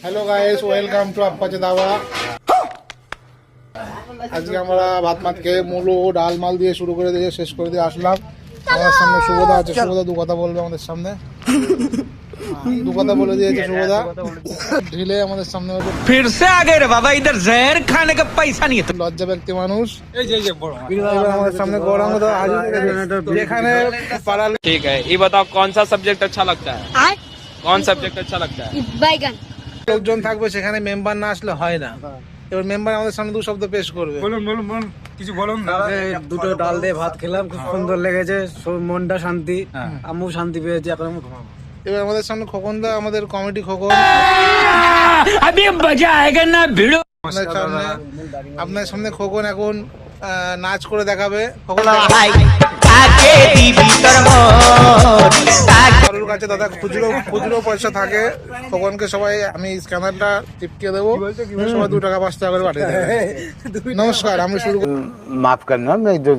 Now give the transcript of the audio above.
Hello guys, welcome to আপ্পাচে দাবা। আজকে আমরা ভাত মাত খেয়ে মুলো ডাল মাল দিয়ে শুরু করে দিয়ে শেষ করে দিয়ে আসলাম। আমাদের সামনে শুভদা আছে, শুভদা দু কথা বলবে আমাদের সামনে। দু কথা বলে দিয়েছে শুভদা। ঢিলে আমাদের সামনে फिर से आ गए रे बाबा, इधर जहर खाने का पैसा नहीं है। লজ্জা ব্যক্তি মানুষ এবার আমাদের সামনে গরম যেখানে পাড়ার ठीक है, ये बताओ कौन सा सब्जेक्ट अच्छा लगता है? कौन सब्जेक्ट अच्छा लगता है? बैगन। লোকজন থাকবে, সেখানে মেম্বার না আসলে হয় না। এবার মেম্বার আমাদের সামনে দু শব্দ পেশ করবে। দুটো ডাল দিয়ে ভাত খেলাম, খুব সুন্দর লেগেছে, মনটা শান্তি, আমিও শান্তি পেয়েছি। এখন আমি ঘুমাবো। এবার আমাদের সামনে খোকনদা, আমাদের কমেডি খোকন। अभी मजा आएगा ना भिड़ो। আপনার সামনে খোকন এখন নাচ করে দেখাবে। খোকন কারোর কাছে দাদা খুচরো পয়সা থাকে, খোকনকে সবাই আমি স্ক্যানারটা টিপকে দেবো, সবাই 2 টাকা 5 টাকা করে পাঠিয়ে দেবে। নমস্কার, আমি শুরু माफ करना, मैं जो